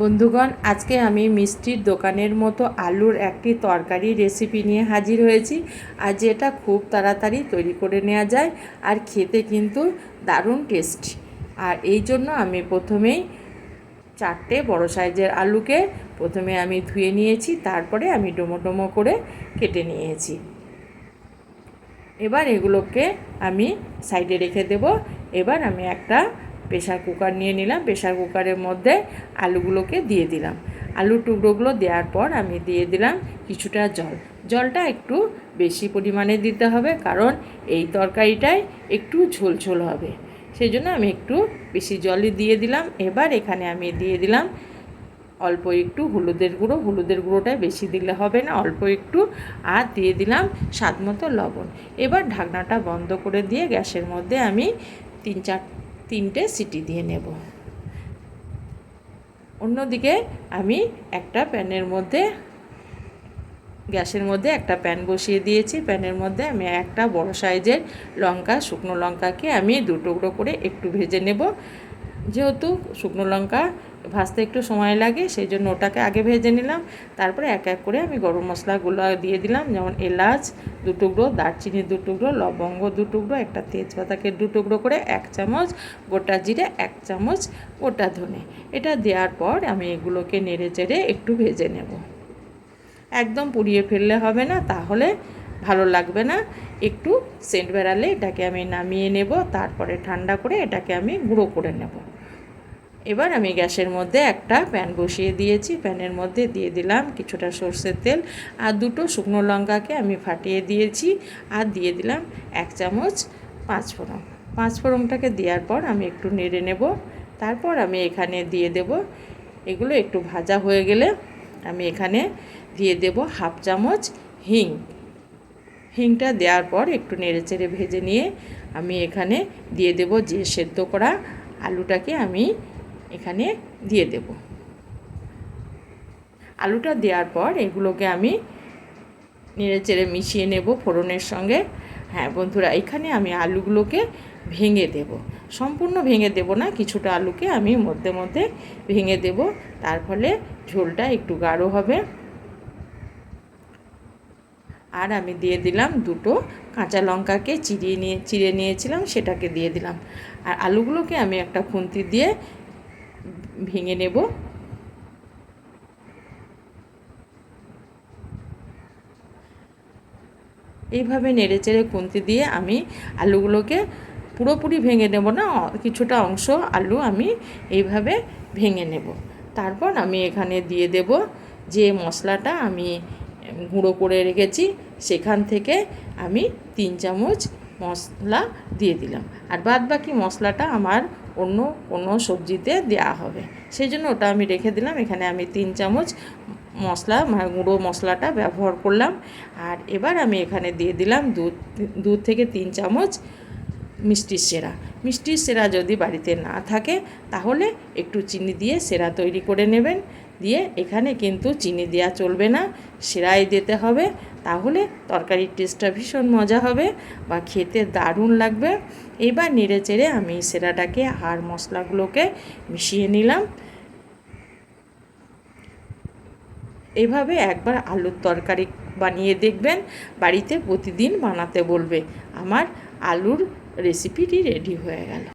বন্ধুগণ, আজকে আমি মিষ্টির দোকানের মতো আলুর একটি তরকারি রেসিপি নিয়ে হাজির হয়েছি। আর যেটা খুব তাড়াতাড়ি তৈরি করে নেওয়া যায় আর খেতে কিন্তু দারুণ টেস্টি। আর এই জন্য আমি প্রথমেই 4টে বড় সাইজের আলুকে প্রথমে আমি ধুয়ে নিয়েছি, তারপরে আমি ডোমো ডোমো করে কেটে নিয়েছি। এবার এগুলোকে আমি সাইডে রেখে দেব। এবার আমি একটা প্রেশার কুকার নিয়ে নিলাম। প্রেশার কুকারের মধ্যে আলুগুলোকে দিয়ে দিলাম। আলুর টুকরোগুলো দেওয়ার পর আমি দিয়ে দিলাম কিছুটা জল। জলটা একটু বেশি পরিমাণে দিতে হবে, কারণ এই তরকারিটায় একটু ঝোলঝোল হবে, সেই জন্য আমি একটু বেশি জলই দিয়ে দিলাম। এবার এখানে আমি দিয়ে দিলাম অল্প একটু হলুদের গুঁড়ো। হলুদের গুঁড়োটা বেশি দিলে হবে না, অল্প একটু। আর দিয়ে দিলাম স্বাদ মতো লবণ। এবার ঢাকনাটা বন্ধ করে দিয়ে গ্যাসের মধ্যে আমি 3-4টে সিটি দিয়ে নেব। অন্যদিকে আমি একটা গ্যাসের মধ্যে একটা প্যান বসিয়ে দিয়েছি। প্যানের মধ্যে আমি একটা বড় সাইজের লঙ্কা, শুকনো লঙ্কাকে আমি 2 টুকরো করে একটু ভেজে নেব। যেহেতু শুকনো লঙ্কা ভাজতে একটু সময় লাগে, সেই জন্য ওটাকে আগে ভেজে নিলাম। তারপরে এক এক করে আমি গরম মশলাগুলো দিয়ে দিলাম, যেমন এলাচ 2 টুকরো, দারচিনি 2 টুকরো, লবঙ্গ 2 টুকরো, একটা তেজপাতাকে 2 টুকরো করে, 1 চামচ গোটা জিরে, 1 চামচ গোটা ধনে। এটা দেওয়ার পর আমি এগুলোকে নেড়ে চেড়ে একটু ভেজে নেব। একদম পুড়িয়ে ফেললে হবে না, তাহলে ভালো লাগবে না। একটু সেন্ট বেরালে এটাকে আমি নামিয়ে নেব। তারপরে ঠান্ডা করে এটাকে আমি গুঁড়ো করে নেব। এবার আমি গ্যাসের মধ্যে একটা প্যান বসিয়ে দিয়েছি। প্যানের মধ্যে দিয়ে দিলাম কিছুটা সর্ষের তেল, আর 2টো শুকনো লঙ্কাকে আমি ফাটিয়ে দিয়েছি। আর দিয়ে দিলাম 1 চামচ পাঁচফোড়ন। পাঁচফোড়নটাকে দেওয়ার পর আমি একটু নেড়ে নেব। তারপর আমি এখানে দিয়ে দেব, এগুলো একটু ভাজা হয়ে গেলে আমি এখানে দিয়ে দেব 1/2 চামচ হিং। হিংটা দেওয়ার পর একটু নেড়েচেড়ে ভেজে নিয়ে আমি এখানে দিয়ে দেব যে সেদ্ধ করা আলুটাকে আমি এখানে দিয়ে দেব। আলুটা দেওয়ার পর এগুলোকে আমি নেড়েচেড়ে মিশিয়ে নেব ফোড়নের সঙ্গে। হ্যাঁ বন্ধুরা, এখানে আমি আলুগুলোকে ভেঙে দেব। সম্পূর্ণ ভেঙে দেব না, কিছুটা আলুকে আমি মধ্যে মধ্যে ভেঙে দেব। তার ফলে ঝোলটা একটু গাঢ় হবে। আর আমি দিয়ে দিলাম 2টো কাঁচা লঙ্কাকে চিড়ে নিয়েছিলাম, সেটাকে দিয়ে দিলাম। আর আলুগুলোকে আমি একটা খুন্তি দিয়ে ভেঙে নেব। এইভাবে নেড়েচেড়ে খুন্তি দিয়ে আমি আলুগুলোকে পুরোপুরি ভেঙে নেব না, কিছুটা অংশ আলু আমি এইভাবে ভেঙে নেব। তারপর আমি এখানে দিয়ে দেব যে মশলাটা আমি গুঁড়ো করে রেখেছি, সেখান থেকে আমি 3 চামচ মশলা দিয়ে দিলাম। আর বাদ বাকি মশলাটা আমার অন্য কোনো সবজিতে দেওয়া হবে, সেই জন্য ওটা আমি রেখে দিলাম। এখানে আমি 3 চামচ মশলা গুঁড়ো মশলাটা ব্যবহার করলাম। আর এবার আমি এখানে দিয়ে দিলাম 2 থেকে 3 চামচ মিষ্টির সেরা। মিষ্টির সেরা যদি বাড়িতে না থাকে তাহলে একটু চিনি দিয়ে সেরা তৈরি করে নেবেন। দিয়ে এখানে কিন্তু চিনি দেওয়া চলবে না, সেরাই দিতে হবে, তাহলে তরকারির টেস্টটা ভীষণ মজা হবে বা খেতে দারুণ লাগবে। এবার নেড়ে চেড়ে আমি সেরাটাকে আর মশলাগুলোকে মিশিয়ে নিলাম। এইভাবে একবার আলুর তরকারি বানিয়ে দেখবেন, বাড়িতে প্রতিদিন বানাতে বলবে। আমার আলুর রেসিপিটি রেডি হয়ে গেল।